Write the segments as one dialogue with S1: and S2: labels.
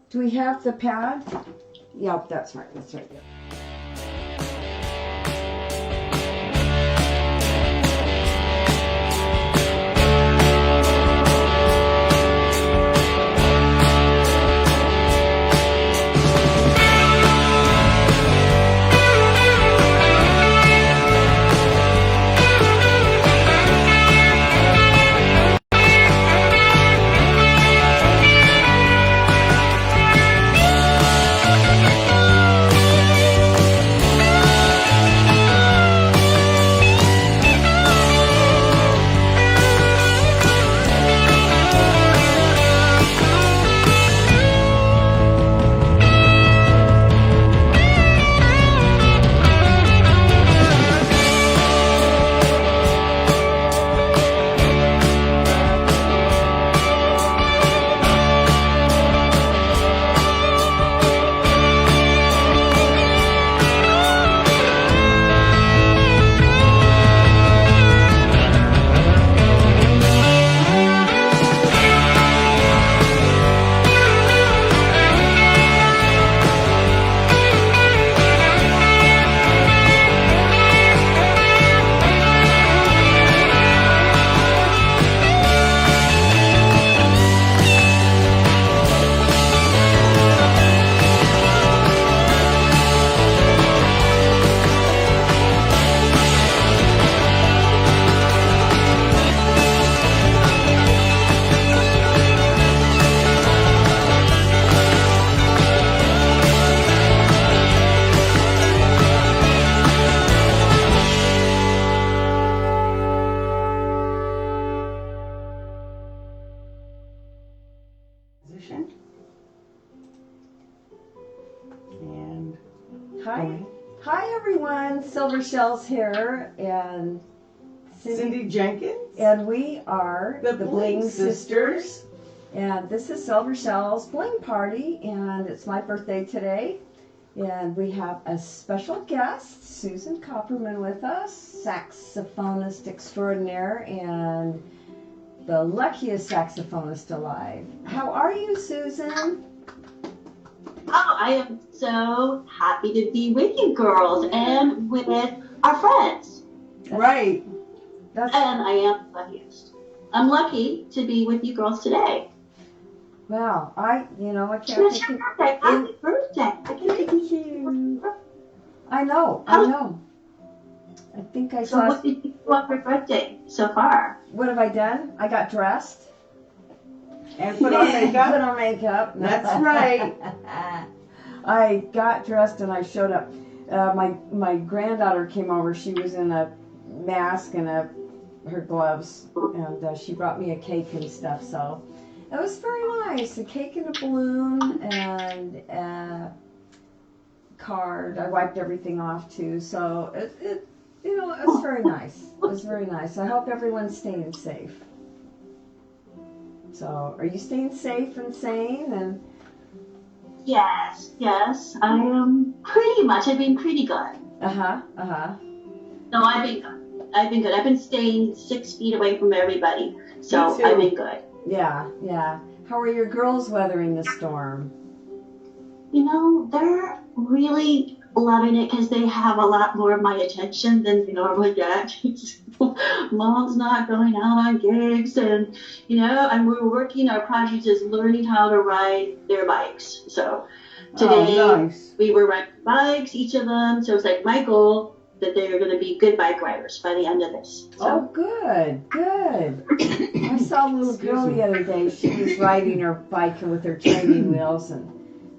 S1: Do we have the pad? Yep, that's right. That's right. Yep.
S2: And
S1: Hi everyone, Silver Shells here, and
S2: Cindy Jenkins,
S1: and we are
S2: the Bling sisters.
S1: And this is Silver Shells Bling Party, and it's my birthday today, and we have a special guest, Susan Copperman, with us, saxophonist extraordinaire and the luckiest saxophonist alive. How are you, Susan?
S3: Oh, I am so happy to be with you girls and with our friends.
S2: Right.
S3: And I am luckiest. I'm lucky to be with you girls today.
S1: Wow, I can't
S3: It's
S1: think
S3: your birthday. Happy birthday.
S1: Thank you. I know. I think I
S3: So
S1: saw.
S3: what did you do on your birthday so far?
S1: What have I done? I got dressed.
S2: And put on makeup.
S1: Put on makeup.
S2: That's right.
S1: I got dressed and I showed up. My granddaughter came over. She was in a mask and her gloves, and she brought me a cake and stuff. So it was very nice. A cake and a balloon and a card. I wiped everything off too. So it was very nice. It was very nice. I hope everyone's staying safe. So, are you staying safe and sane? And
S3: Yes. I am pretty much. I've been pretty good.
S1: No,
S3: I've been good. I've been staying 6 feet away from everybody. So
S2: Me too.
S3: I've been good.
S1: Yeah. How are your girls weathering the storm?
S3: They're really loving it because they have a lot more of my attention than they normally get. Mom's not going out on gigs, and we're working. Our project is learning how to ride their bikes. So today
S2: nice.
S3: we were riding bikes, each of them. So it's like my goal that they are going to be good bike riders by the end of this. So.
S1: Oh, good. I saw a little girl the other day. She was riding her bike with her training wheels, and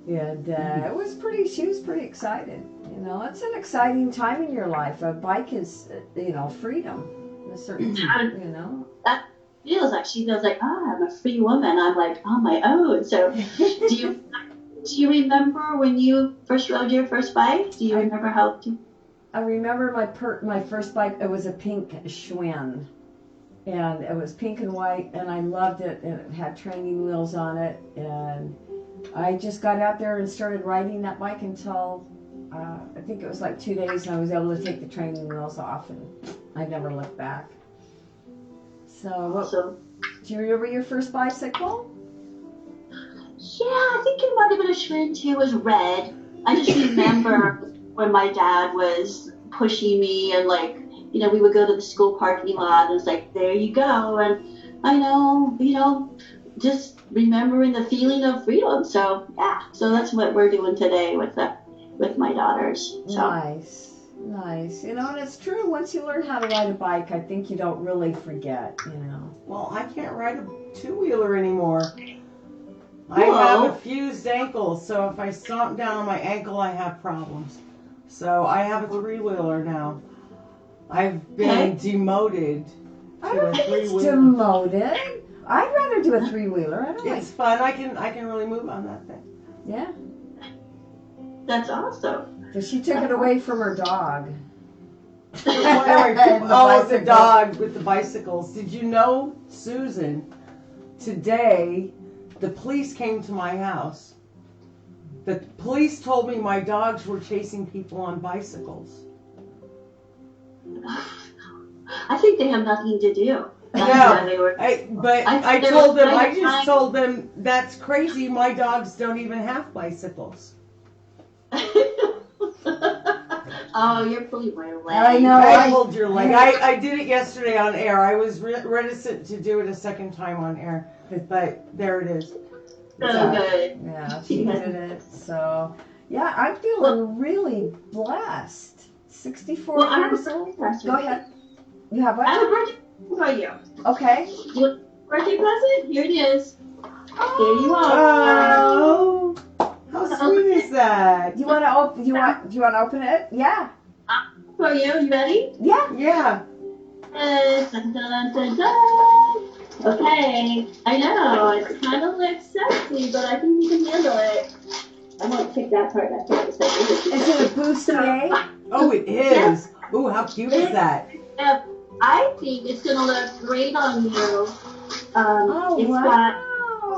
S1: it was pretty. She was pretty excited. It's an exciting time in your life. A bike is, freedom. A certain time,
S3: That feels like she feels like, I'm a free woman. I'm like on my own. So, do you remember when you first rode your first bike? Do you remember how?
S1: I remember my first bike. It was a pink Schwinn, and it was pink and white, and I loved it. And it had training wheels on it, and I just got out there and started riding that bike until I think it was like 2 days, and I was able to take the training wheels off, and I never looked back. So, do you remember your first bicycle?
S3: Yeah, I think it might little bit of Schwinn too. It was red. I just remember when my dad was pushing me and like, you know, we would go to the school parking lot and it's like, there you go. And I know, you know, just remembering the feeling of freedom. So yeah, so that's what we're doing today with my daughters. So.
S1: Nice. You know, and it's true. Once you learn how to ride a bike, I think you don't really forget, you know.
S2: Well, I can't ride a two-wheeler anymore. I have a fused ankle, so if I stomp down on my ankle, I have problems. So I have a three-wheeler now. I've been demoted
S1: I
S2: to
S1: don't
S2: a
S1: think it's
S2: three-wheeler.
S1: demoted. I'd rather do a three-wheeler. I don't like.
S2: It's fun. I can really move on that thing.
S1: Yeah.
S3: That's awesome.
S1: Because she took it away from her dog.
S2: The dog with the bicycles. Did you know, Susan, today the police came to my house. The police told me my dogs were chasing people on bicycles.
S3: I think they have nothing to do. That's
S2: No,
S3: why they were.
S2: I just told them, that's crazy. My dogs don't even have bicycles.
S3: Oh, you're pulling my leg.
S1: I know.
S2: I pulled your leg. I did it yesterday on air. I was reticent to do it a second time on air, but there it is.
S3: So good.
S1: Yeah, she did it. So, yeah, I'm feeling really blessed. 64
S3: Well, I have
S1: years
S3: a
S1: old.
S3: birthday
S1: Go ahead. You have
S3: I
S1: what?
S3: have a birthday present for you.
S1: Okay.
S3: Birthday present? Here it is. Here you are.
S2: Oh, how sweet is that?
S1: You want to open? Do you want to open it? Yeah.
S3: For you. You ready?
S1: Yeah.
S2: Yeah.
S3: Dun, dun, dun, dun. Okay. I know it's kind of like sexy, but I think you can handle it. I won't take that part. That's what I said.
S1: Is it a bustier?
S2: Oh, it is. Ooh, how cute is that?
S3: I think it's gonna look great on you. It's
S1: wow.
S3: got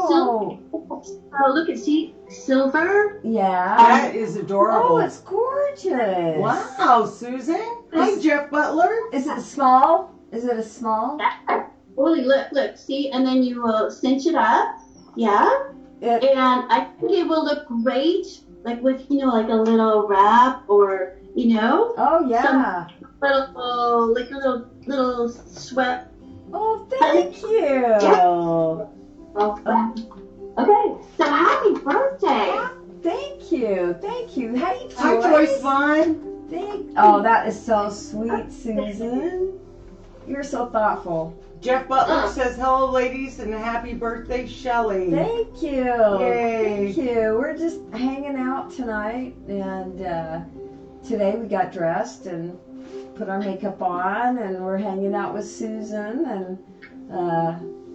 S3: silver. Oh, look, see silver.
S1: Yeah.
S2: That is adorable.
S1: Oh, it's gorgeous.
S2: Wow, Susan. Hi, Jeff Butler.
S1: Is it small? Is it a small?
S3: Holy, look, see, and then you will cinch it up. Yeah.
S1: It,
S3: And I think it will look great, like with, you know, like a little wrap or, you know,
S1: oh yeah.
S3: little, like a little sweat.
S1: Oh, thank you.
S3: Okay, so happy birthday.
S1: Thank you. Hey,
S2: Hi, Joyce Vaughn.
S1: Oh, that is so sweet, Susan. You're so thoughtful.
S2: Jeff Butler says, hello, ladies, and happy birthday, Shelley.
S1: Thank you.
S2: Yay.
S1: Thank you. We're just hanging out tonight, and today we got dressed and put our makeup on, and we're hanging out with Susan, and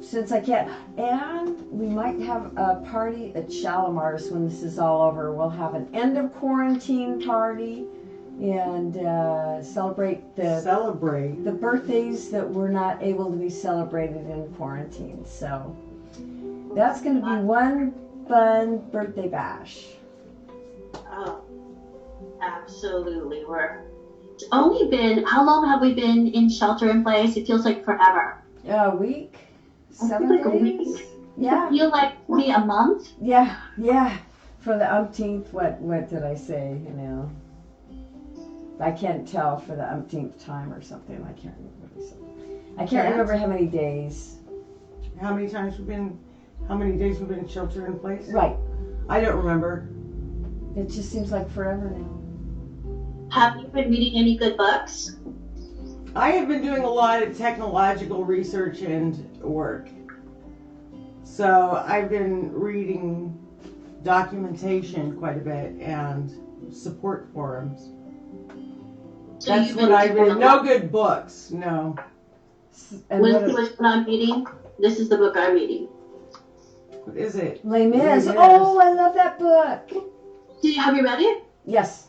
S1: since I can't, and we might have a party at Shalimar's when this is all over. We'll have an end of quarantine party and celebrate the birthdays that were not able to be celebrated in quarantine. So that's going to be one fun birthday bash.
S3: Oh, absolutely. It's only been, how long have we been in shelter in place? It feels like forever.
S1: A week? 7
S3: like a
S1: days?
S3: week.
S1: Yeah.
S3: Feel like me a month?
S1: Yeah. For the umpteenth, what did I say, you know? I can't tell for the umpteenth time or something. I can't remember what I said. I can't remember how many days.
S2: How many days we've been in shelter in place?
S1: Right.
S2: I don't remember.
S1: It just seems like forever now.
S3: Have you been reading any good books?
S2: I have been doing a lot of technological research and work. So I've been reading documentation quite a bit and support forums.
S3: So
S2: That's
S3: you've
S2: what
S3: been
S2: I've
S3: doing
S2: been.
S3: a
S2: No
S3: lot.
S2: good books. No.
S1: And
S3: Which one I'm reading? This is the book I'm reading.
S2: What is it?
S1: Les Mis.
S2: Les Mis.
S1: Oh, I love that book.
S3: Have you read it?
S1: Yes.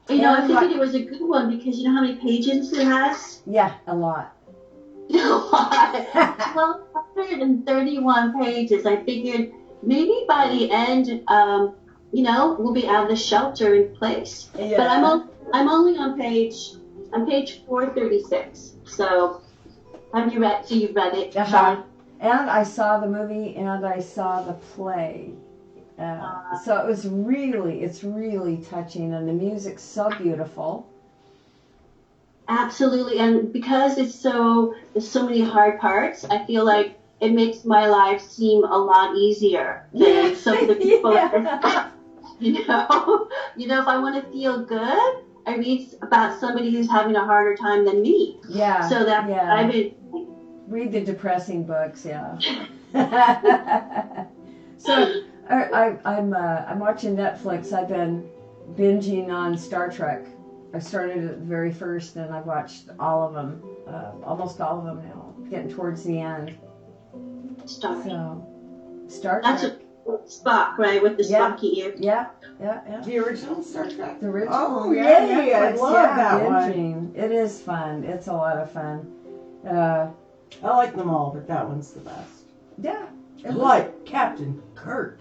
S3: You know, I
S1: And
S3: figured it was a good one because you know how many pages it has?
S1: Yeah, a lot.
S3: A lot. 131 pages. I figured maybe by the end, you know, we'll be out of the shelter in place.
S1: Yeah.
S3: But I'm only on page 436. So have you read? So you've read it?
S1: Uh-huh. And I saw the movie and I saw the play. So it's really touching, and the music's so beautiful.
S3: Absolutely, and because there's so many hard parts, I feel like it makes my life seem a lot easier than some of the people.
S1: Yeah.
S3: You know, if I want to feel good, I read about somebody who's having a harder time than me.
S1: Yeah.
S3: So that
S1: yeah.
S3: I've been
S1: read the depressing books. Yeah. So I'm watching Netflix. I've been binging on Star Trek. I started at the very first, and I've watched all of them, almost all of them now, getting towards the end. Star Trek.
S3: That's Spock, right? With the Spocky ear.
S1: Yeah.
S2: The original Star Trek?
S1: The original.
S2: Oh, yeah, I love that
S1: binging.
S2: one.
S1: It is fun. It's a lot of fun.
S2: I like them all, but that one's the best.
S1: Yeah.
S2: Like Captain Kirk.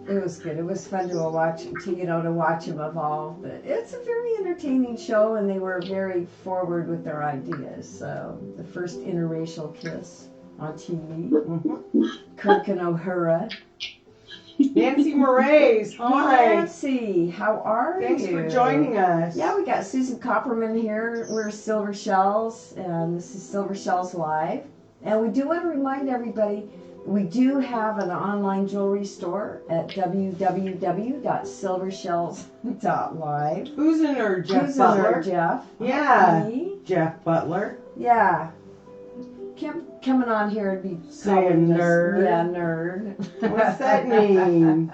S1: It was good. It was fun to watch him evolve. But it's a very entertaining show, and they were very forward with their ideas. So the first interracial kiss on TV.
S2: Mm-hmm.
S1: Kirk and O'Hara.
S2: Nancy Moraes. Hi.
S1: Nancy, how are
S2: Thanks
S1: you?
S2: for joining us.
S1: Yeah, we got Susan Copperman here. We're Silver Shells, and this is Silver Shells Live. And we do want to remind everybody, we do have an online jewelry store at www.silvershells.live.
S2: Who's in her? Jeff
S1: Who's
S2: Butler?
S1: in her, Jeff?
S2: Yeah.
S1: Me?
S2: Jeff Butler.
S1: Yeah. Kim coming on here and be
S2: saying nerd.
S1: Yeah, nerd.
S2: What's that mean?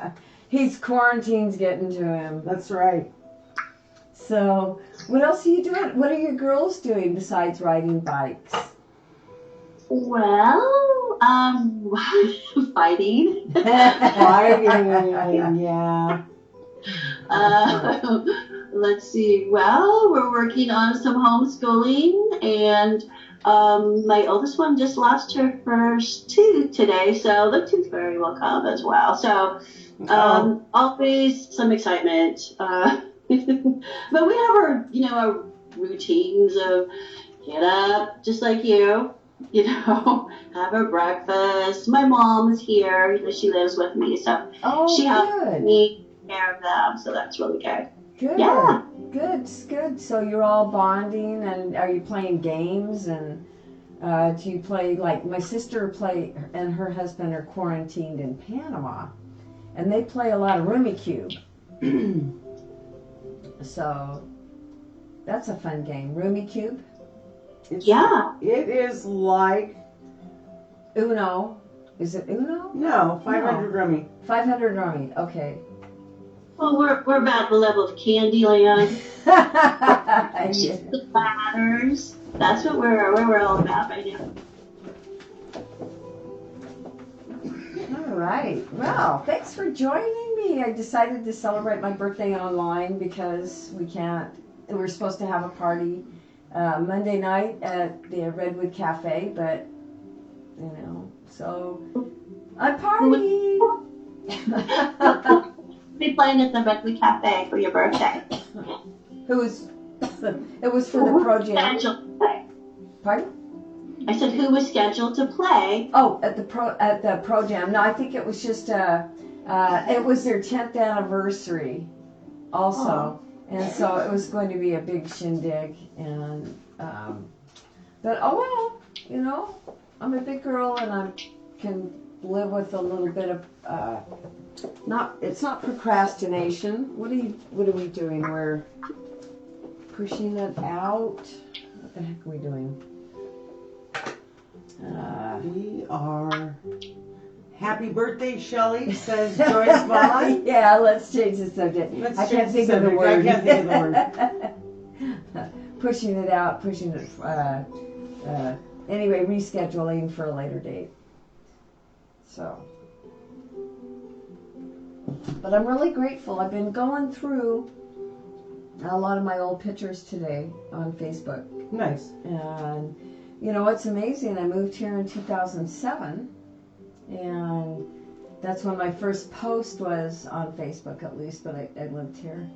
S1: He's quarantine's getting to him.
S2: That's right.
S1: So, what else are you doing? What are your girls doing besides riding bikes?
S3: Well, fighting.
S2: Fighting, yeah.
S3: Let's see. Well, we're working on some homeschooling, and my oldest one just lost her first tooth today, so the tooth fairy will come as well. So, always some excitement. But we have our routines of get up, just like you. Have her breakfast. My mom is here. She lives with me, so she helps me take care of them. So that's really good.
S1: Good.
S3: Yeah.
S1: Good. So you're all bonding, and are you playing games? And do you play, like my sister and her husband are quarantined in Panama, and they play a lot of Rummikub. So that's a fun game. Rummikub.
S2: It is like
S1: Uno. Is it Uno?
S2: No, 500 rummy.
S1: 500 rummy. Okay.
S3: Well, we're about the level of Candyland. The ladders. That's what we're all about right now.
S1: All right. Well, thanks for joining me. I decided to celebrate my birthday online because we're supposed to have a party Monday night at the Redwood Cafe, but so I'm partying.
S3: Be playing at the Redwood Cafe for your birthday.
S1: It was for the Pro Jam. Pardon?
S3: I said who was scheduled to play.
S1: Oh, at the Pro Jam. No, I think it was just it was their 10th anniversary also. And so it was going to be a big shindig, and but I'm a big girl, and I can live with a little bit of it's not procrastination. What are we doing? We're pushing it out. What the heck are we doing?
S2: We are. Happy birthday, Shelley, says Joyce Vaughn.
S1: Yeah, let's change the subject. I can't think of the word. Pushing it out, anyway, rescheduling for a later date. So, but I'm really grateful. I've been going through a lot of my old pictures today on Facebook.
S2: Nice.
S1: And what's amazing, I moved here in 2007. And that's when my first post was on Facebook, at least, but I lived here.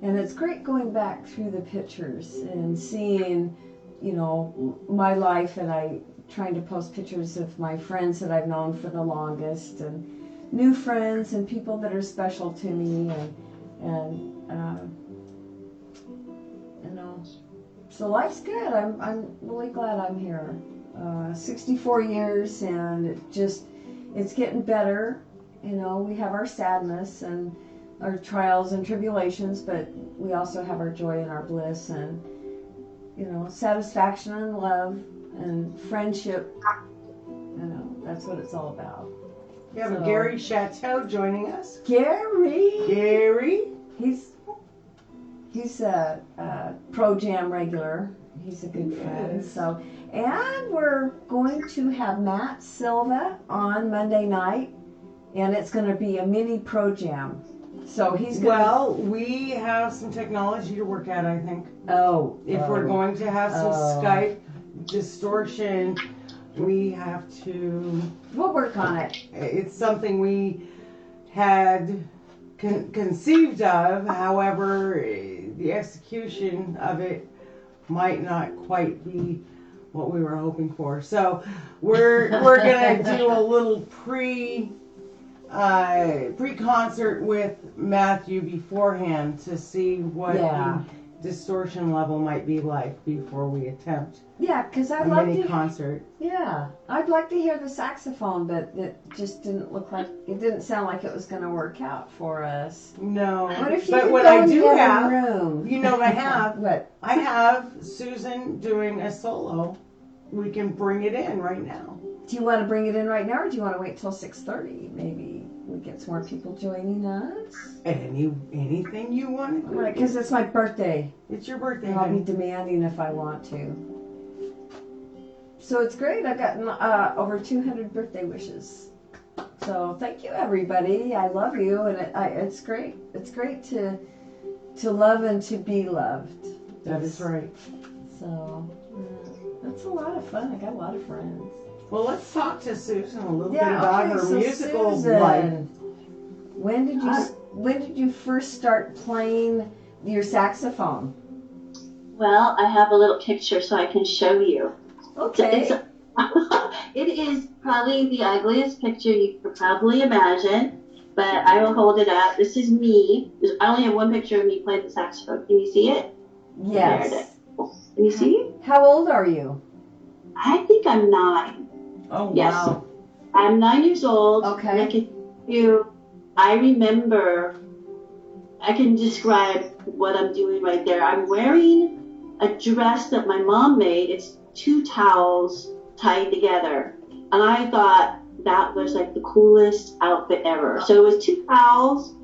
S1: And it's great going back through the pictures and seeing, my life, and trying to post pictures of my friends that I've known for the longest. And, new friends and people that are special to me, and you know, so life's good. I'm really glad I'm here. 64 years, and it's getting better. You know, we have our sadness and our trials and tribulations, but we also have our joy and our bliss, and you know, satisfaction and love and friendship. You know, that's what it's all about.
S2: We have Gary Chateau joining us.
S1: Gary, he's a Pro Jam regular. He's a good friend. So, and we're going to have Matt Silva on Monday night, and it's going to be a mini Pro Jam. So he's going.
S2: Well, we have some technology to work at, I think. If we're going to have some Skype distortion, we have to.
S1: We'll work on it.
S2: It's something we had conceived of. However, the execution of it might not quite be what we were hoping for. So we're gonna do a little pre-concert with Matthew beforehand to see what the distortion level might be like before we attempt
S1: because
S2: a mini concert.
S1: Yeah, I'd like to hear the saxophone, but it just didn't sound like it was going to work out for us.
S2: No,
S1: what if you
S2: but
S1: could
S2: what
S1: go
S2: I
S1: in
S2: do
S1: the other
S2: have,
S1: room?
S2: you know what I have?
S1: What?
S2: I have Susan doing a solo. We can bring it in right now.
S1: Do you want to bring it in right now, or do you want to wait till 6:30? Maybe we get some more people joining us.
S2: Anything you want to do.
S1: Right, because it's my birthday.
S2: It's your birthday.
S1: And I'll be demanding if I want to. So it's great. I've gotten over 200 birthday wishes. So thank you, everybody. I love you, and it's great. It's great to love and to be loved.
S2: That is right.
S1: So that's a lot of fun. I got a lot of friends.
S2: Well, let's talk to Susan a little bit about her musical
S1: Susan,
S2: life.
S1: When did you first start playing your saxophone?
S3: Well, I have a little picture so I can show you.
S1: Okay.
S3: It is probably the ugliest picture you could probably imagine, but I will hold it up. This is me. I only have one picture of me playing the saxophone. Can you see it?
S1: Yes.
S3: There it is. Can you see it?
S1: How old are you?
S3: I think I'm 9.
S2: Oh,
S3: yes.
S2: Wow.
S3: I'm 9 years old.
S1: Okay.
S3: I can describe what I'm doing right there. I'm wearing a dress that my mom made. It's 2 towels tied together. And I thought that was like the coolest outfit ever. So it was 2 towels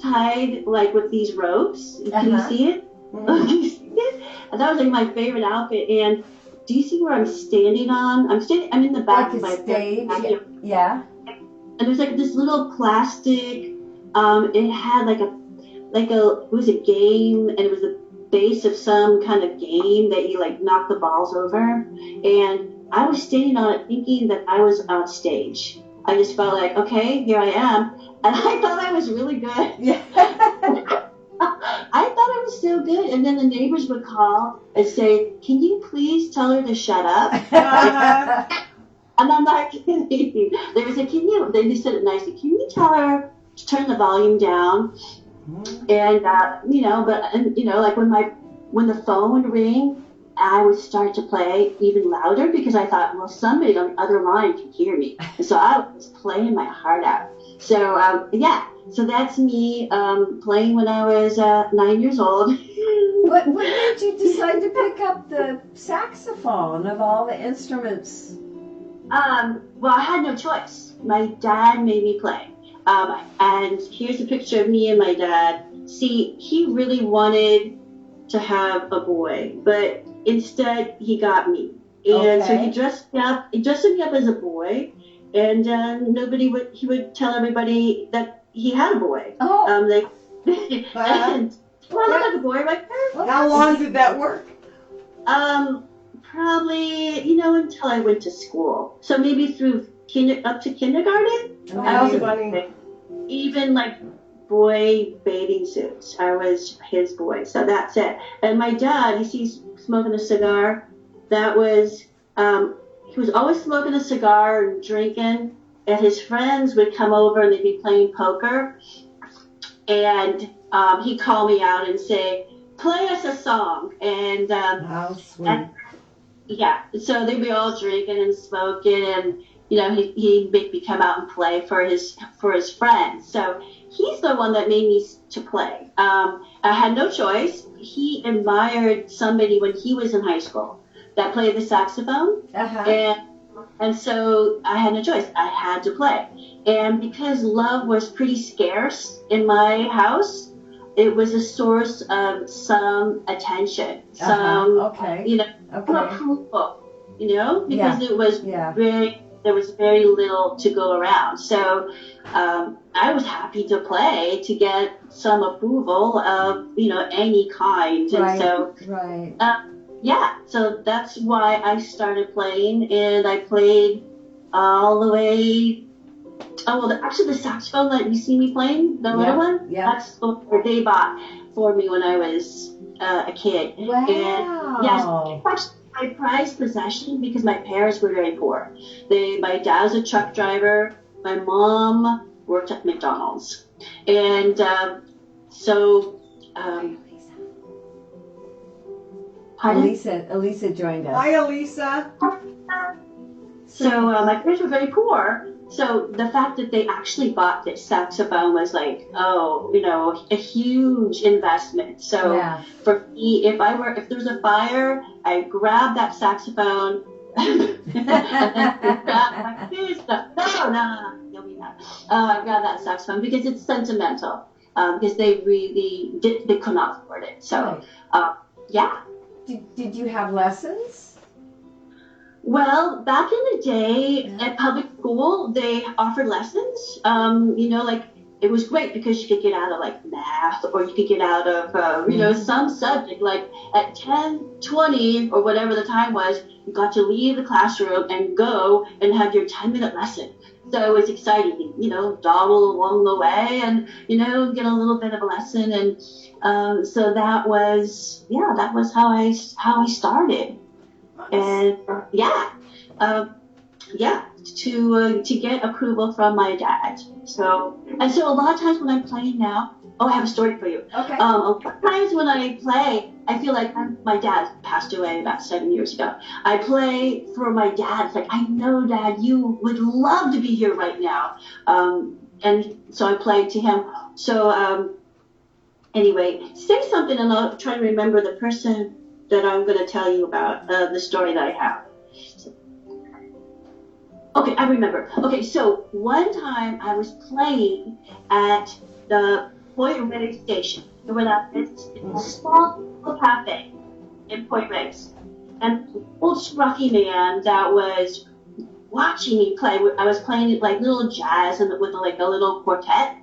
S3: tied like with these ropes. Can you see it?
S2: Mm-hmm.
S3: Can you see it? And that was like my favorite outfit. And do you see where I'm standing on? I'm in the back of my
S1: stage.
S3: backyard.
S1: Yeah.
S3: And there's like this little plastic. It had it was a game, and it was the base of some kind of game that you like knock the balls over. And I was standing on it thinking that I was on stage. I just felt like, okay, here I am. And I thought I was really good.
S1: Yeah.
S3: I thought I was so good. And then the neighbors would call and say, can you please tell her to shut up? And I'm not kidding. They would say, they said it nicely, can you tell her to turn the volume down? And, like when the phone would ring, I would start to play even louder because I thought, well, somebody on the other line can hear me. And so I was playing my heart out. So, so that's me playing when I was 9 years old.
S1: What made you decide to pick up the saxophone of all the instruments?
S3: Well, I had no choice. My dad made me play. And here's a picture of me and my dad. See, he really wanted to have a boy, but instead he got me. And so he dressed me up as a boy, and he would tell everybody that he had a boy.
S1: Oh.
S3: And well, I look like a boy right there.
S2: How long did that work?
S3: Probably, until I went to school. So maybe through up to kindergarten. Even like boy bathing suits. I was his boy. So that's it. And my dad, you see he's smoking a cigar. That was, he was always smoking a cigar and drinking. and his friends would come over and they'd be playing poker, and he'd call me out and say, "Play us a song," and
S1: How sweet.
S3: and yeah, so they'd be all drinking and smoking, and he'd make me come out and play for his friends. So he's the one that made me to play. I had no choice. He admired somebody when he was in high school that played the saxophone, and so I had no choice. I had to play, and because love was pretty scarce in my house, it was a source of some attention, some approval, because it was there was very little to go around. So I was happy to play to get some approval of any kind, and so so that's why I started playing, and I played all the way. Oh, well, actually, the saxophone that you see me playing, the little one, that's what they bought for me when I was a kid.
S1: Wow.
S3: And yes, actually my prized possession because my parents were very poor. My dad was a truck driver. My mom worked at McDonald's. And
S1: Elisa joined us.
S2: Hi, Elisa.
S3: So my parents were very poor. So the fact that they actually bought this saxophone was like, a huge investment. So for me, if there was a fire, I grab that saxophone and then grab my kids. No, you'll be mad. I grab that saxophone because it's sentimental. Because they really they could not afford it. So
S1: Did you have lessons?
S3: Well, back in the day at public school, they offered lessons. It was great because you could get out of like math, or you could get out of, some subject. Like at 10:20 or whatever the time was, you got to leave the classroom and go and have your 10-minute lesson. So it was exciting, dawdle along the way and, get a little bit of a lesson. And so that was how I started. And to get approval from my dad. So a lot of times when I'm playing now, I have a story for you.
S1: Okay.
S3: A lot of times when I play, I feel like my dad passed away about 7 years ago. I play for my dad. It's like, I know, Dad, you would love to be here right now. And so I play to him. So anyway, say something and I'll try to remember the person that I'm going to tell you about, the story that I have. Okay, I remember. Okay, so one time I was playing at the Point Reyes station. It's a small little cafe in Point Reyes. And an old scruffy man that was watching me play. I was playing like little jazz and with like a little quartet.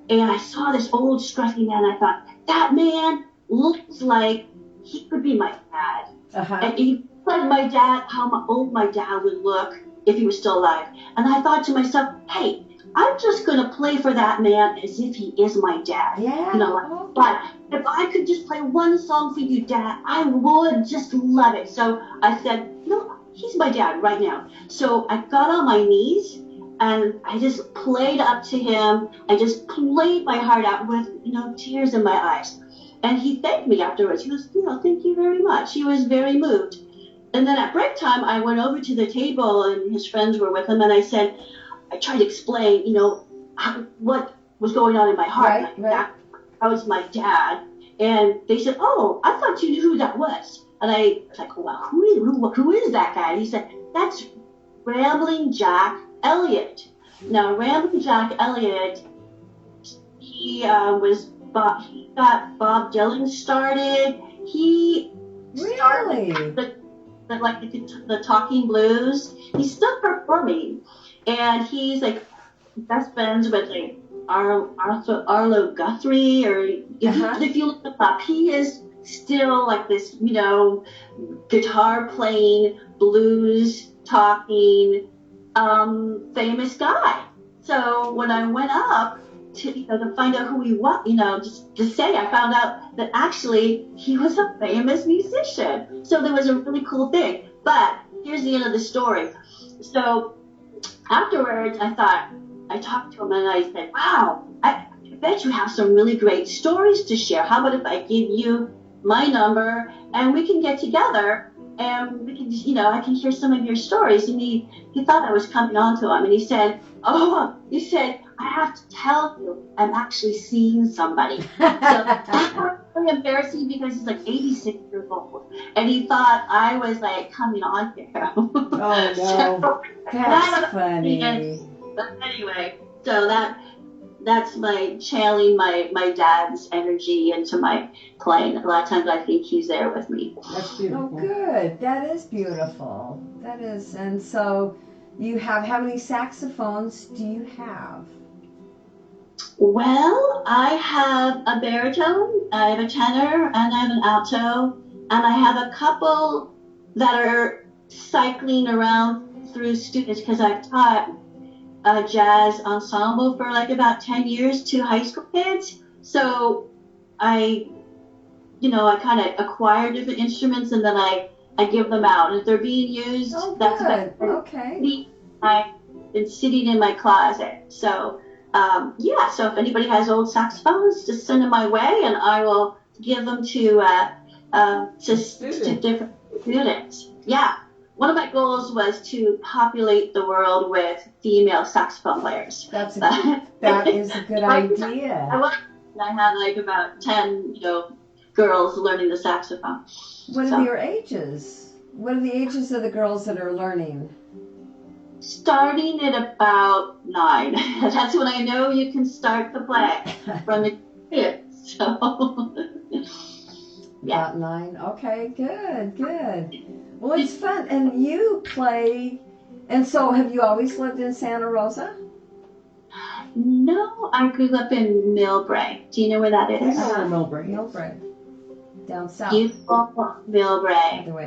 S3: And I saw this old scruffy man. I thought, that man looks like he could be my dad. And he like my dad, how old my dad would look if he was still alive. And I thought to myself, hey, I'm just going to play for that man as if he is my dad.
S1: Yeah.
S3: But if I could just play one song for you, Dad, I would just love it. So I said, he's my dad right now. So I got on my knees and I just played up to him. I just played my heart out with, tears in my eyes. And he thanked me afterwards. He goes, thank you very much. He was very moved. And then at break time, I went over to the table and his friends were with him. And I tried to explain, what was going on in my heart. That was my dad. And they said, I thought you knew who that was. And I was like, well, who is that guy? And he said, that's Rambling Jack Elliott. Now, Rambling Jack Elliott, he got Bob Dylan started. He started the Talking Blues. He's still performing, and he's like best friends with like Arlo Guthrie. Or if you look him up, he is still like this, guitar playing, blues talking, famous guy. So when I went up to find out who he was, just to say, I found out that actually he was a famous musician. So there was a really cool thing. But here's the end of the story. So afterwards, I talked to him and I said, wow, I bet you have some really great stories to share. How about if I give you my number and we can get together and we can, I can hear some of your stories. And he thought I was coming on to him, and he said, I have to tell you, I'm actually seeing somebody. So that was really embarrassing because he's like 86 years old, and he thought I was like coming on to him.
S2: Oh no,
S1: That's funny.
S3: But anyway, so that's my channeling my dad's energy into my playing. A lot of times I think he's there with me.
S2: that's beautiful.
S1: Oh, good. That is beautiful. That is. And so you have, how many saxophones do you have?
S3: Well, I have a baritone, I have a tenor, and I have an alto, and I have a couple that are cycling around through students because I've taught a jazz ensemble for like about 10 years to high school kids. So I kind of acquire different instruments and then I give them out. And if they're being used,
S1: Oh,
S3: that's
S1: good. Okay.
S3: I've been sitting in my closet. So, so if anybody has old saxophones, just send them my way and I will give them to different students. Yeah. One of my goals was to populate the world with female saxophone players.
S1: That is a good idea.
S3: I had like about 10, girls learning the saxophone.
S1: What are your ages? What are the ages of the girls that are learning?
S3: Starting at about 9. That's when I know you can start to play from the kids. So, yeah.
S1: About 9. Okay, good. Well, it's fun. And you play, and so have you always lived in Santa Rosa?
S3: No, I grew up in Millbrae. Do you know where that is?
S2: I know where Millbrae.
S1: Millbrae. Down south.
S3: Beautiful Millbrae.
S1: Other way.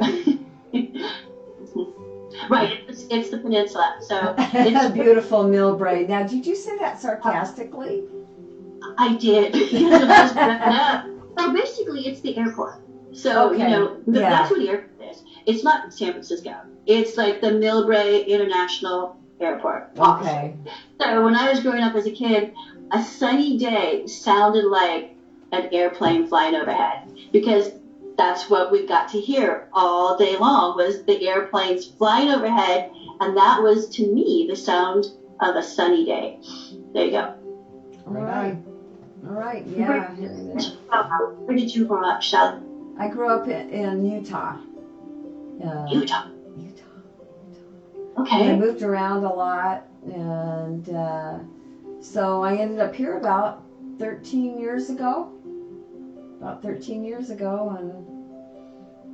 S3: Right, it's the peninsula. So
S1: It's a beautiful Millbrae. Now, did you say that sarcastically?
S3: I did. Because so basically, it's the airport. So,
S1: Okay.
S3: that's what the airport is. It's not San Francisco. It's like the Millbrae International Airport.
S1: Okay.
S3: So when I was growing up as a kid, a sunny day sounded like an airplane flying overhead because that's what we got to hear all day long was the airplanes flying overhead, and that was to me the sound of a sunny day. There you go.
S1: All right. Yeah.
S3: Where did you grow up, Shelley?
S1: I grew up in Utah.
S3: Utah.
S1: I
S3: Okay.
S1: moved around a lot, and so I ended up here about 13 years ago. And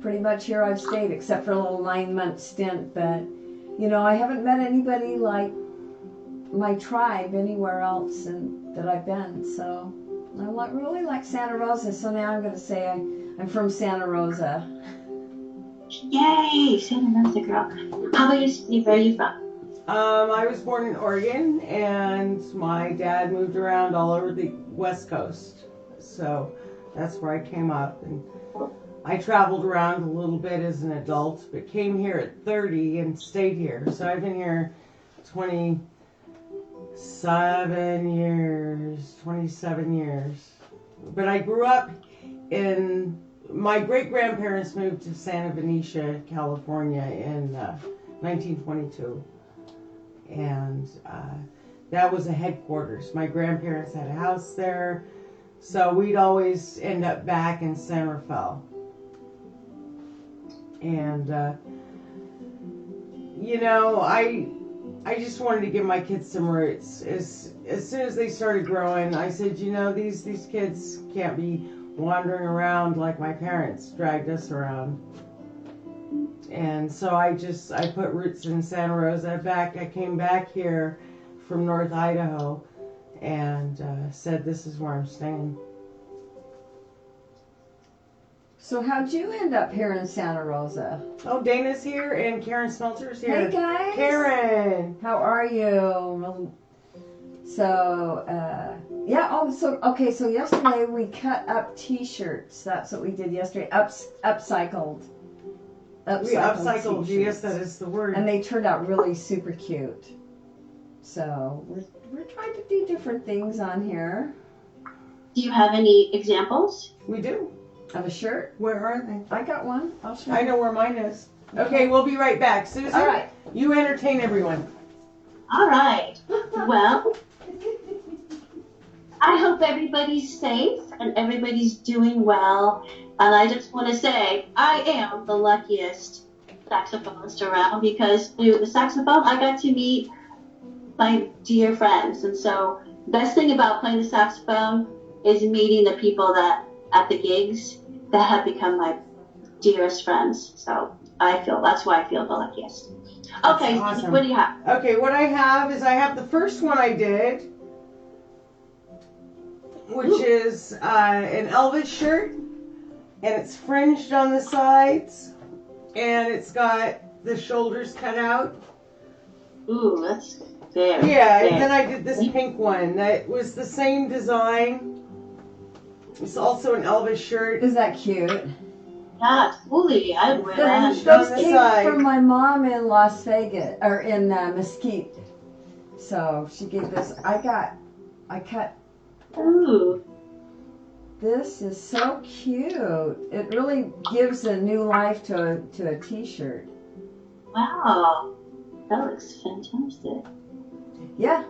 S1: pretty much here I've stayed, except for a little 9-month stint. But I haven't met anybody like my tribe anywhere else that I've been. So I really like Santa Rosa. So now I'm going to say I'm from Santa Rosa.
S3: Yay, Santa Rosa girl. How about you, Steve? Where are you from?
S2: I was born in Oregon, and my dad moved around all over the West Coast. So that's where I came up. And I traveled around a little bit as an adult, but came here at 30 and stayed here. So I've been here 27 years. But I grew up my great-grandparents moved to Santa Venetia, California in 1922. And that was a headquarters. My grandparents had a house there, so we'd always end up back in San Rafael. And, I just wanted to give my kids some roots. As soon as they started growing, I said, these kids can't be wandering around like my parents dragged us around. And so I put roots in Santa Rosa. I came back here from North Idaho and said, this is where I'm staying.
S1: So how'd you end up here in Santa Rosa?
S2: Oh, Dana's here and Karen Smelter's here.
S1: Hey guys.
S2: Karen.
S1: How are you? So, so yesterday we cut up t-shirts. That's what we did yesterday. Upcycled.
S2: We upcycled, yes, that is the word.
S1: And they turned out really super cute. So we're trying to do different things on here.
S3: Do you have any examples?
S2: We do.
S1: Of a shirt?
S2: Where are they?
S1: I got one. I'll show
S2: I
S1: you.
S2: know where mine is. Okay, we'll be right back. Susan,
S1: All right.
S2: you entertain everyone.
S3: All right. Well, I hope everybody's safe and everybody's doing well. And I just want to say, I am the luckiest saxophonist around because through the saxophone, I got to meet my dear friends. And so, best thing about playing the saxophone is meeting the people that at the gigs that have become my dearest friends. So that's why I feel the luckiest. Okay,
S2: That's awesome.
S3: what do you have?
S2: Okay, what I have is I have the first one I did, which is an Elvis shirt, and it's fringed on the sides, and it's got the shoulders cut out.
S3: Ooh, that's very
S2: Yeah,
S3: very-
S2: and then I did this pink one that was the same design. It's also an Elvis shirt.
S1: Is that cute?
S3: Yeah, fully. I'd wear that.
S2: Fringed on
S1: Those
S2: the
S1: came
S2: side.
S1: from my mom in Las Vegas, or in Mesquite. So she gave this. I cut.
S3: Ooh,
S1: This is so cute. It really gives a new life to a t-shirt.
S3: wow. That looks fantastic.
S1: Yeah.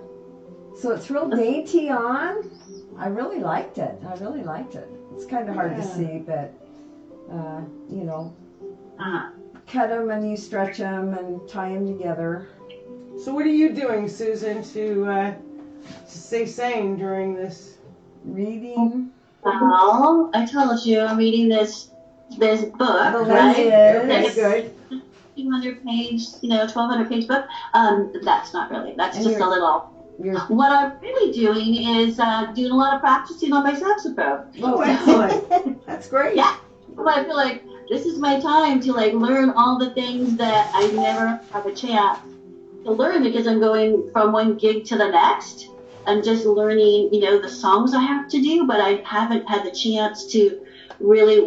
S1: So it's real dainty on. I really liked it. It's kind of hard to
S2: Yeah.
S1: see, but you know,
S3: Uh-huh.
S1: cut them and you stretch them and tie them together.
S2: So what are you doing, Susan, to stay sane during this?
S1: Reading.
S3: Well, I told you I'm reading this book,
S1: The
S3: right?
S2: Okay,
S1: Yes.
S2: good.
S3: 200 page, 1200 page book. That's not really. That's
S1: And
S3: just
S1: you're-
S3: a little.
S1: You're
S3: What I'm really doing is doing a lot of practicing on my saxophone.
S2: Oh, excellent. That's great.
S3: Yeah. So I feel like this is my time to learn all the things that I never have a chance to learn because I'm going from one gig to the next. I'm just learning, the songs I have to do, but I haven't had the chance to really,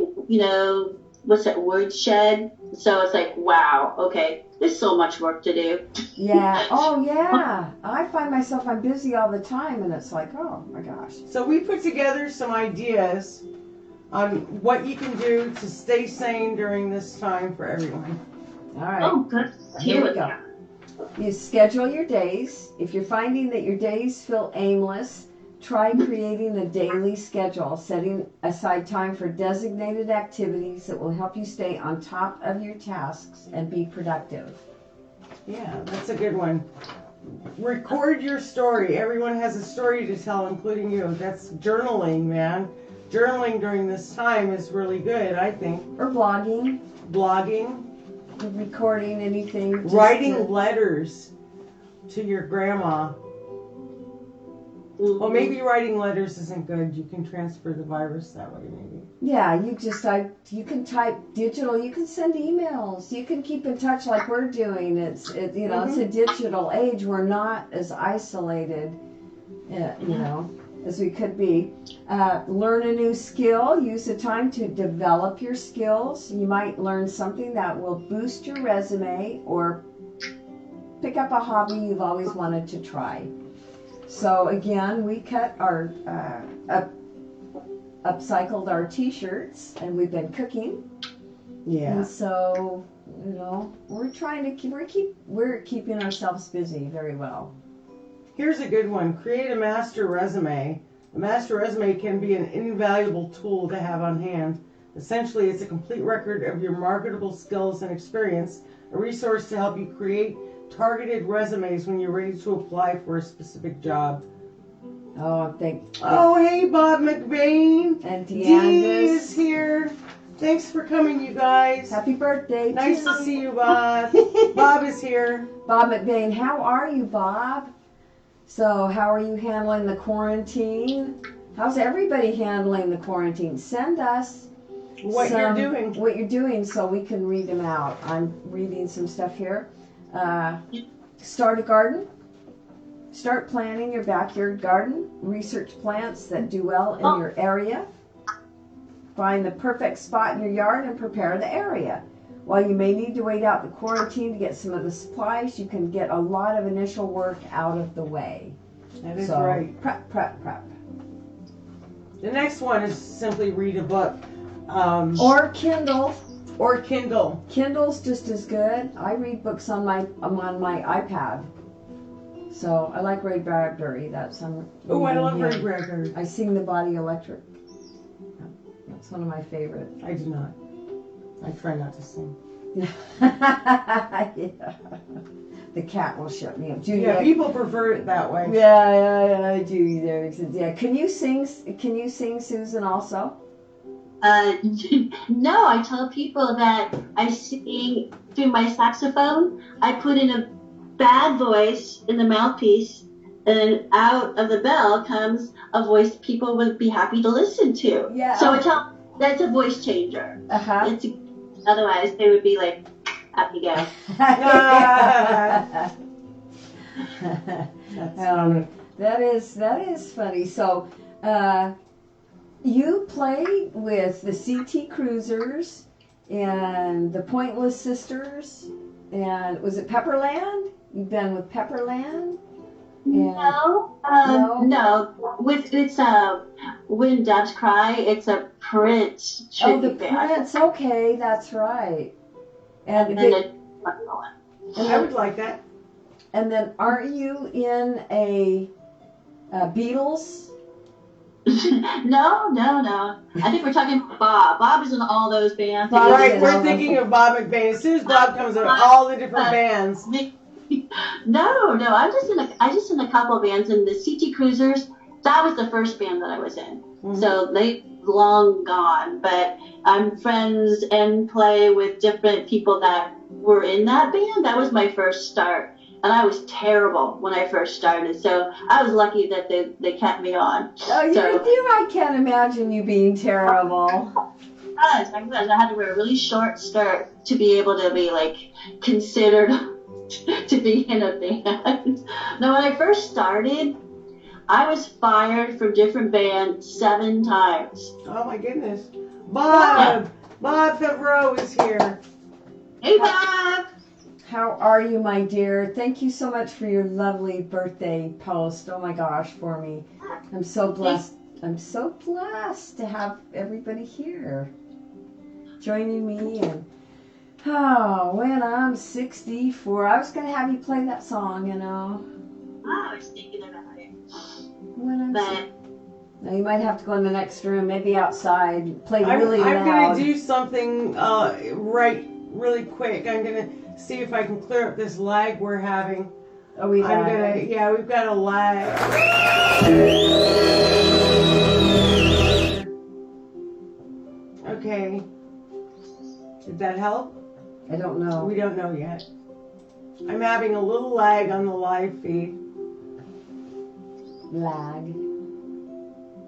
S3: what's that word shed? So it's like, wow, okay, there's so much work to do.
S1: Yeah. Oh, yeah. I find myself, I'm busy all the time, and it's like, oh my gosh.
S2: So we put together some ideas on what you can do to stay sane during this time for everyone.
S1: All right.
S3: Oh, good.
S1: Here we go. You schedule your days. If you're finding that your days feel aimless, try creating a daily schedule, setting aside time for designated activities that will help you stay on top of your tasks and be productive.
S2: Yeah, that's a good one. Record your story. Everyone has a story to tell, including you. That's journaling, man. Journaling during this time is really good, I think.
S1: Or blogging,
S2: Blogging,
S1: recording anything. just
S2: writing
S1: to-
S2: letters to your grandma. Well, maybe writing letters isn't good. You can transfer the virus that way, maybe.
S1: Yeah, you can type digital. You can send emails. You can keep in touch like we're doing. It's a digital age. We're not as isolated, as we could be. Learn a new skill. Use the time to develop your skills. You might learn something that will boost your resume or pick up a hobby you've always wanted to try. So again, we cut our upcycled our t-shirts, and we've been cooking.
S2: Yeah.
S1: And so, we're trying to we're keeping ourselves busy very well.
S2: Here's a good one. Create a master resume. A master resume can be an invaluable tool to have on hand. Essentially, it's a complete record of your marketable skills and experience, a resource to help you create targeted resumes when you're ready to apply for a specific job.
S1: Oh,
S2: Oh, hey, Bob McBain.
S1: and
S2: Dee
S1: Deanda's.
S2: is here. Thanks for coming, you guys.
S1: Happy birthday.
S2: Nice to see you, Bob. Bob is here.
S1: Bob McBain, how are you, Bob? So, how are you handling the quarantine? How's everybody handling the quarantine? Send us
S2: What you're doing.
S1: What you're doing so we can read them out. I'm reading some stuff here. Start a garden. Start planning your backyard garden. Research plants that do well in your area. Find the perfect spot in your yard and prepare the area. while you may need to wait out the quarantine to get some of the supplies, you can get a lot of initial work out of the way.
S2: That is
S1: So,
S2: right.
S1: Prep, prep, prep.
S2: The next one is simply read a book.
S1: Or Kindle.
S2: Or Kindle.
S1: Kindle's just as good. I read books on my iPad. So I like Ray Bradbury. That's
S2: Oh, I love Ray Bradbury.
S1: I Sing the Body Electric. That's one of my favorite.
S2: I do not. I try not to sing.
S1: Yeah. The cat will shut me up. Judy,
S2: Yeah, people prefer it that way.
S1: Yeah, Judy there. Yeah. Can you sing, Susan, also?
S3: No, I tell people that I sing through my saxophone. I put in a bad voice in the mouthpiece, and out of the bell comes a voice people would be happy to listen to.
S1: Yeah.
S3: So I tell that's a voice changer.
S1: Uh-huh.
S3: Otherwise, they would be like, up you go.
S2: That's funny.
S1: That is funny. So, you play with the CT Cruisers and the Pointless Sisters, and was it Pepperland? You've been with Pepperland? And
S3: No. It's When Doves Cry. It's a Prince tribute band.
S1: Prince. Okay, that's right. And
S2: I would like that.
S1: And then, aren't you in a Beatles?
S3: No. I think we're talking about Bob. Bob is in all those bands.
S2: Right, we're thinking of Bob McBain. As soon as Bob comes in, all the different bands.
S3: No. I just in a couple bands, and the CT Cruisers. That was the first band that I was in. Mm-hmm. So they long gone, but I'm friends and play with different people that were in that band. That was my first start. And I was terrible when I first started, so I was lucky that they kept me on.
S1: Oh, you do? I can't imagine you being terrible.
S3: I had to wear a really short skirt to be able to be, like, considered to be in a band. Now, when I first started, I was fired from different bands 7 times.
S2: Oh, my goodness. Bob Favreau is here.
S3: Hey, Bob!
S1: How are you, my dear? Thank you so much for your lovely birthday post. Oh my gosh, for me. I'm so blessed. I'm so blessed to have everybody here joining me. And when I'm 64, I was going to have you play that song, you know.
S3: I was thinking about it.
S1: Now you might have to go in the next room, maybe outside, play really loud.
S2: I'm going to do something really quick. I'm going to see if I can clear up this lag we're having.
S1: Oh, we've got
S2: a lag. Okay. Did that help?
S1: I don't know.
S2: We don't know yet. I'm having a little lag on the live feed.
S1: Lag.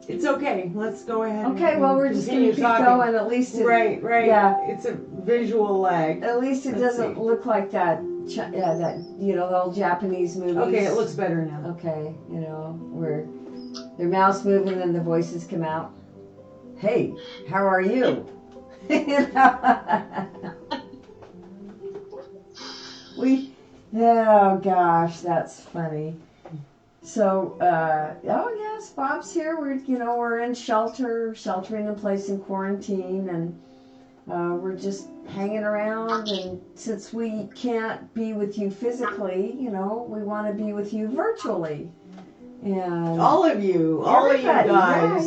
S2: It's okay. Let's go ahead.
S1: Okay, well, we're just going to keep going. At least
S2: right.
S1: Yeah.
S2: It's a visual lag.
S1: At least it doesn't look like that. The old Japanese movies.
S2: Okay, it looks better now.
S1: Okay, where their mouths move and then the voices come out. Hey, how are you? Oh gosh, that's funny. So, yes, Bob's here. We're in sheltering in place in quarantine, and we're just hanging around. And since we can't be with you physically, we want to be with you virtually. And
S2: all of you guys.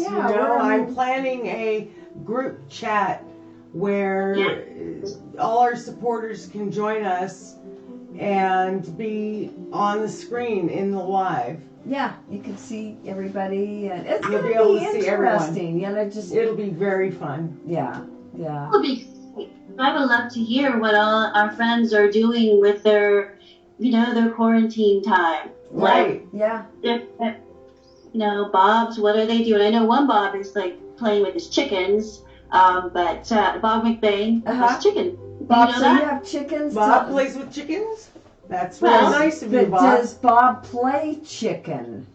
S1: Yeah,
S2: I'm planning a group chat where all our supporters can join us and be on the screen in the live.
S1: Yeah, you can see everybody, and it's going
S2: be
S1: to
S2: able
S1: be
S2: to see
S1: interesting.
S2: It'll be very fun.
S1: Yeah.
S3: It'll be. I would love to hear what all our friends are doing with their quarantine time.
S1: Right. Yeah.
S3: Bob's. What are they doing? I know one Bob is like playing with his chickens. But Bob McBain has chickens.
S1: Bob, so you have chickens?
S2: Bob plays with chickens? That's really nice of you, Bob.
S1: Does Bob play chicken?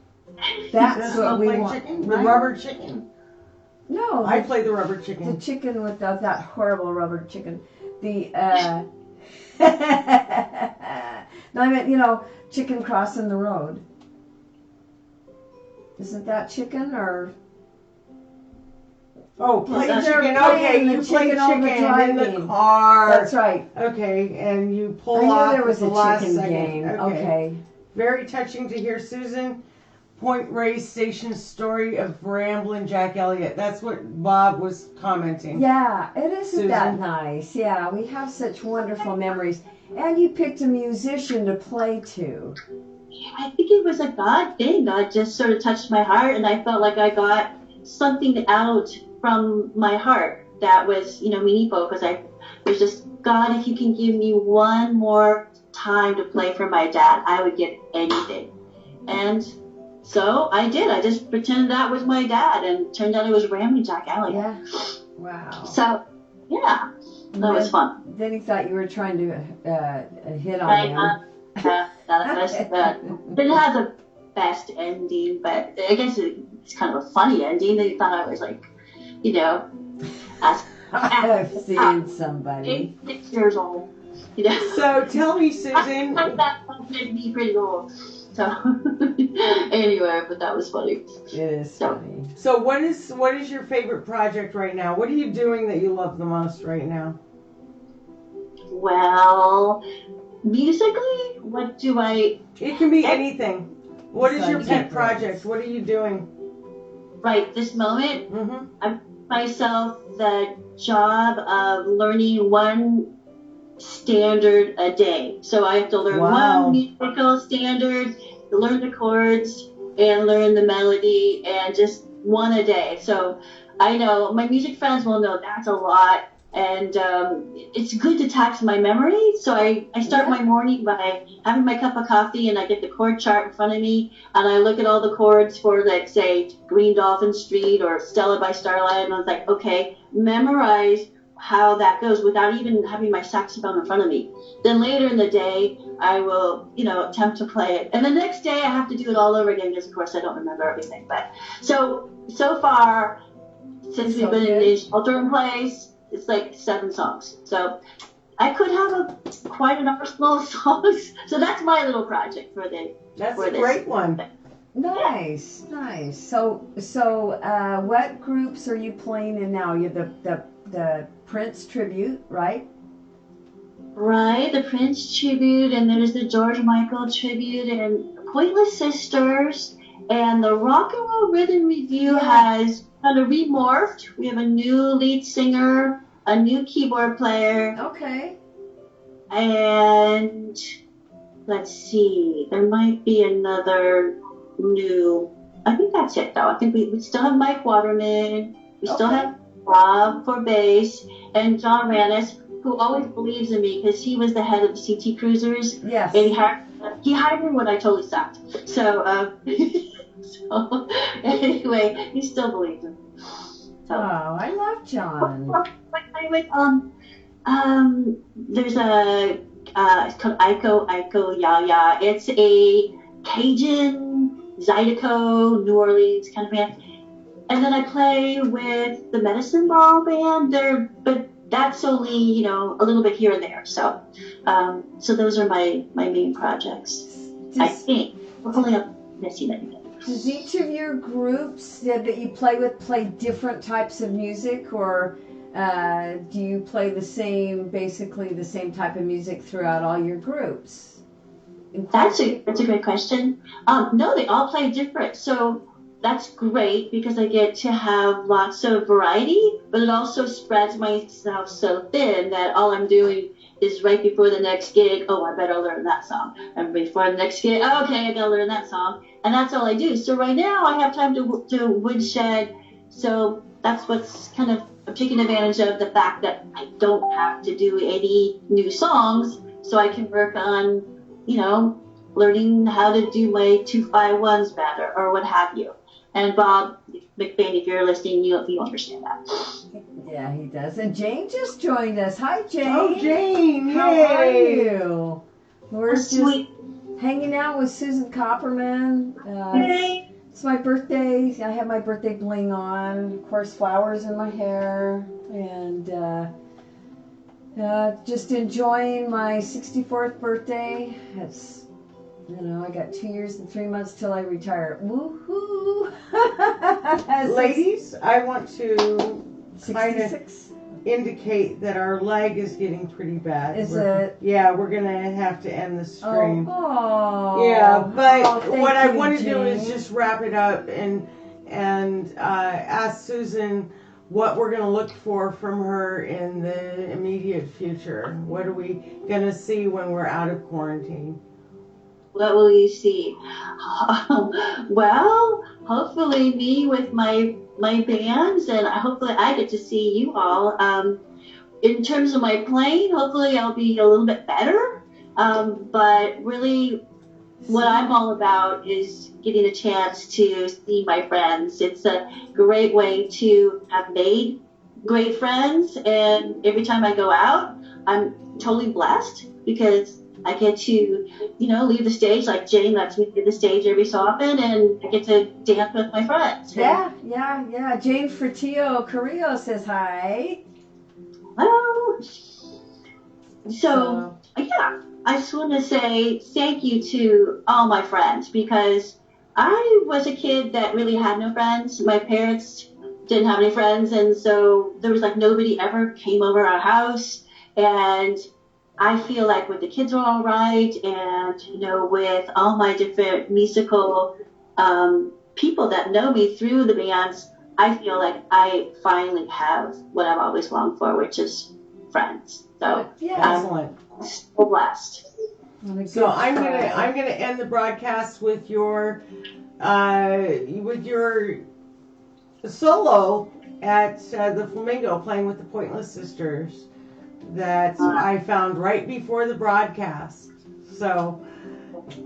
S1: That's what we want.
S2: Chicken? The rubber chicken?
S1: No.
S2: I play the rubber chicken.
S1: The chicken with that horrible rubber chicken. The no, I meant, chicken crossing the road. Isn't that chicken or?
S2: Oh, play
S1: They're
S2: chicken.
S1: playing
S2: Okay,
S1: the
S2: you play
S1: chicken over
S2: chicken in the
S1: driving.
S2: car.
S1: That's right.
S2: Okay, and you pull
S1: I knew
S2: off
S1: there was
S2: at
S1: a
S2: the last
S1: chicken
S2: second.
S1: game. Okay.
S2: Very touching to hear Susan Point Reyes Station's story of Ramblin' Jack Elliott. That's what Bob was commenting.
S1: Yeah, it isn't
S2: Susan.
S1: that nice. Yeah, we have such wonderful memories. And you picked a musician to play to.
S3: I think it was a God thing. God just sort of touched my heart, and I felt like I got something out from my heart that was, meaningful, because I was just, God, if you can give me one more time to play for my dad, I would give anything. And so I did. I just pretended that was my dad, and turned out it was Ramblin' Jack Elliott.
S1: Yeah. Wow.
S3: So, yeah, that was fun.
S1: Then he thought you were trying to hit on
S3: Right,
S1: him.
S3: Didn't have the best ending, but I guess it's kind of a funny ending. They thought I was like,
S1: I've seen somebody.
S3: 6 years old.
S2: So tell me, Susan.
S3: That made me pretty old. So anyway, but that was funny.
S1: It is funny.
S2: So what is your favorite project right now? What are you doing that you love the most right now?
S3: Well, musically, what do I?
S2: It can be anything. What is your pet
S1: Besides
S2: project? What are you doing?
S3: Right this moment,
S2: Mm-hmm.
S3: I put myself the job of learning one standard a day. So I have to learn
S1: Wow.
S3: one musical standard, learn the chords, and learn the melody, and just one a day. So I know my music friends will know that's a lot, and it's good to tax my memory. So I start my morning by having my cup of coffee, and I get the chord chart in front of me, and I look at all the chords for, like, say, Green Dolphin Street or Stella by Starlight, and I was like, okay, memorize how that goes without even having my saxophone in front of me. Then later in the day, I will, attempt to play it. And the next day, I have to do it all over again because, of course, I don't remember everything. But so far, since we've been in the shelter in place, it's like 7 songs. So I could have quite an arsenal of songs. So that's my little project for this.
S2: That's a great one.
S1: Nice. So what groups are you playing in now? You're the Prince tribute, right?
S3: Right, the Prince tribute, and there's the George Michael tribute, and Pointless Sisters, and the Rock and Roll Rhythm Review has kind of remorphed. We have a new lead singer, a new keyboard player.
S1: Okay.
S3: And let's see, there might be another new. I think that's it, though. I think we still have Mike Waterman. We still have Bob for bass, and John Rannis, who always believes in me because he was the head of the CT Cruisers.
S1: Yes.
S3: And he hired me when I totally sucked. So, so anyway, he still believes in me. So.
S1: Oh, I love John.
S3: There's a it's called Aiko Ya Ya. It's a Cajun Zydeco New Orleans kind of band. And then I play with the Medicine Ball band there, but that's only, a little bit here and there. So so those are my main projects. I think. Hopefully I'm missing anything.
S1: Does each of your groups that you play with play different types of music, or do you play basically the same type of music throughout all your groups?
S3: That's a great question. No, they all play different. So that's great because I get to have lots of variety, but it also spreads myself so thin that all I'm doing is right before the next gig, I better learn that song. And before the next gig, okay, I gotta learn that song. And that's all I do. So right now I have time to woodshed. So that's what's kind of, I'm taking advantage of the fact that I don't have to do any new songs. So I can work on, learning how to do my 2-5-1s better or what have you. And Bob McBain, if you're listening, you understand that.
S1: Yeah, he does. And Jane just joined us. Hi, Jane.
S2: Oh, Jane.
S1: How are you? We're just
S3: Sweet.
S1: hanging out with Susan Copperman.
S3: Hey.
S1: It's my birthday. I have my birthday bling on. Of course, flowers in my hair. And Just enjoying my 64th birthday. It's, I got 2 years and 3 months till I retire. Woohoo!
S2: Ladies, I want to
S1: 66.
S2: indicate that our leg is getting pretty bad.
S1: Is it?
S2: Yeah, we're gonna have to end the stream.
S1: Oh.
S2: Yeah, but
S1: thank
S2: what I
S1: you,
S2: want to do is
S1: Jane.
S2: just wrap it up and ask Susan what we're gonna look for from her in the immediate future. What are we gonna see when we're out of quarantine?
S3: What will you see? Well, hopefully me with my bands, and hopefully I get to see you all. In terms of my playing, hopefully I'll be a little bit better. But really, what I'm all about is getting a chance to see my friends. It's a great way to have made great friends, and every time I go out, I'm totally blessed because I get to, leave the stage like Jane lets me leave the stage every so often, and I get to dance with my friends.
S1: Yeah. Jane Fritio Carrillo says hi.
S3: Hello. So, yeah, I just want to say thank you to all my friends because I was a kid that really had no friends. My parents didn't have any friends, and so there was like nobody ever came over our house, and I feel like with the kids are all right, and with all my different musical people that know me through the bands, I feel like I finally have what I've always longed for, which is friends. So
S2: Excellent.
S3: I'm so blessed.
S2: So I'm gonna end the broadcast with your solo at the Flamingo playing with the Pointless Sisters that I found right before the broadcast. So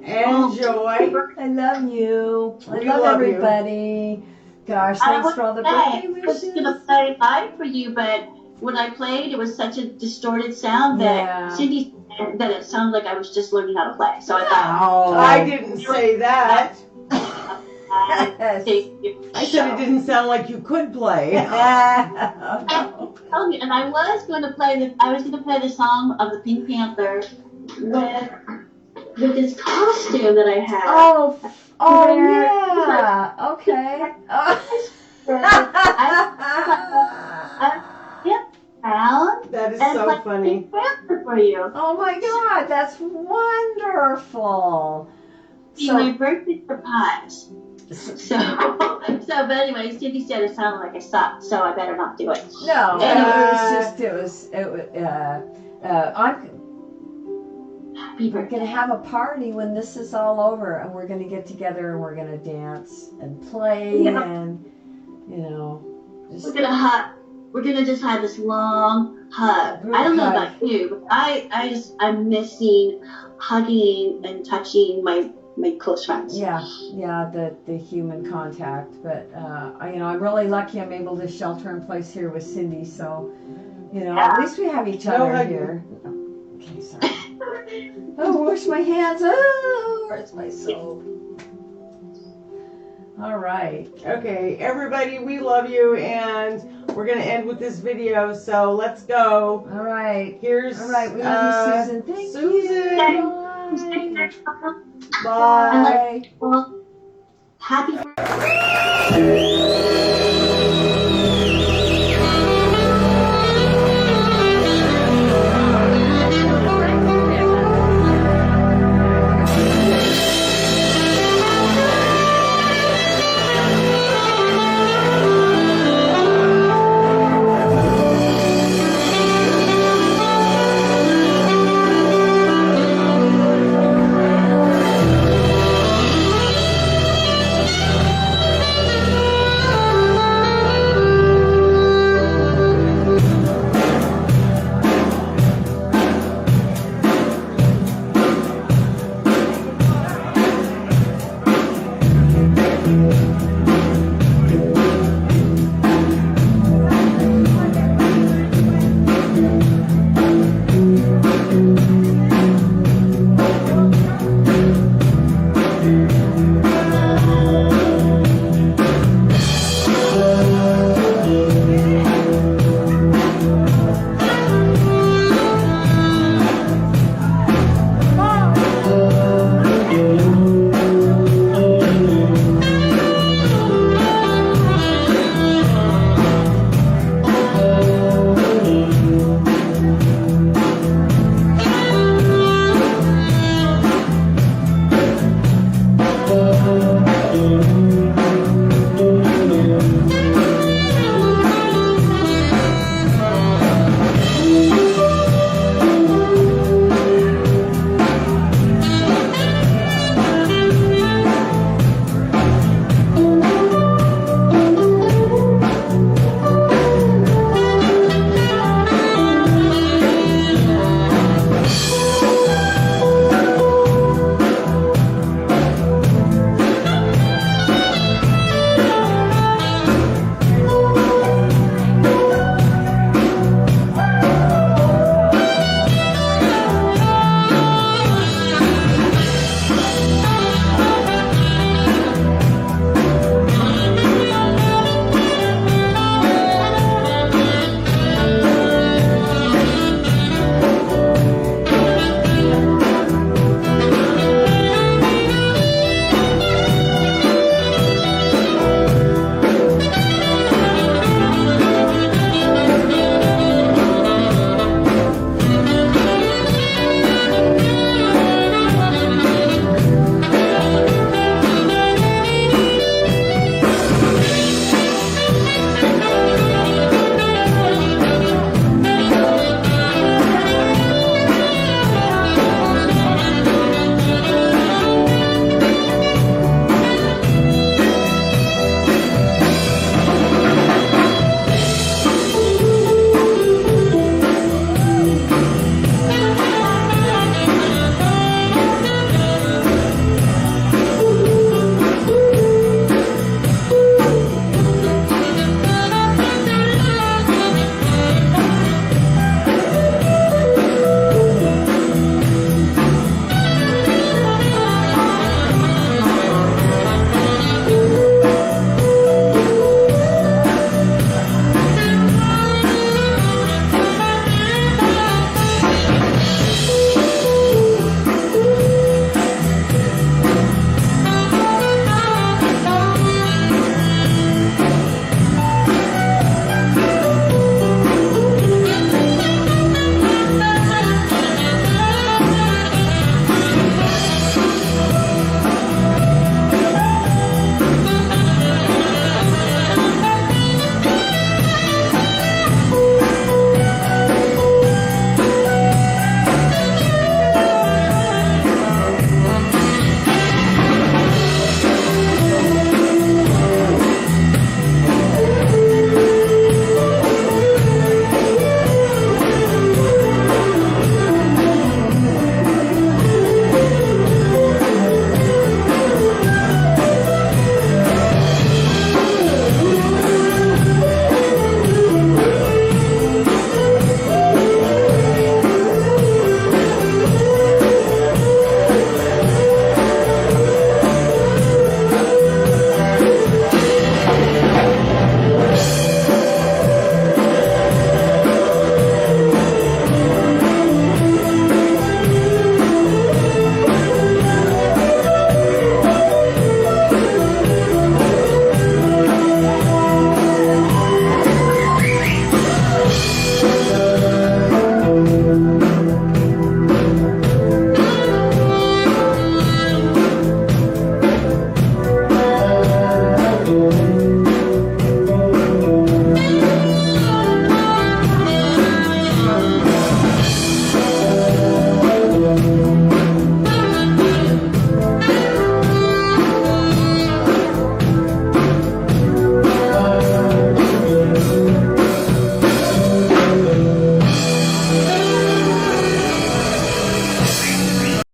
S2: enjoy.
S1: I love you. I
S2: We
S1: love
S2: love you.
S1: everybody. Gosh, thanks for all the birthday
S3: I was
S1: wishes.
S3: going to play live for you, but when I played, it was such a distorted sound that Cindy said that it sounded like I was just learning how to play. So I thought,
S2: I didn't say that.
S1: Yes.
S2: I said it didn't sound like you could play.
S3: And I was going to play the song of the Pink Panther with this costume that I had.
S1: Oh yeah. Okay.
S2: That is
S3: and
S2: so
S3: play
S2: funny.
S3: Pink Panther for you.
S1: Oh my God, that's wonderful.
S3: My birthday surprise. But anyway, Cindy said it sounded like I sucked, so I better not do it.
S1: No, we're going to have a party when this is all over, and we're going to get together and we're going to dance and play and, just...
S3: We're gonna just have this long hug. I don't know about you, but I'm missing hugging and touching my close friends.
S1: Yeah, the human contact. But I'm really lucky I'm able to shelter in place here with Cindy. So, at least we have each other here. Okay, sorry. Oh, wash my hands. Oh, where's my soap? All right.
S2: Okay, everybody, we love you, and we're going to end with this video, so let's go.
S1: All right.
S2: Here's
S1: All right, we love you, Susan. Thank
S2: Susan.
S1: you. Bye.
S2: Bye.
S3: Happy birthday.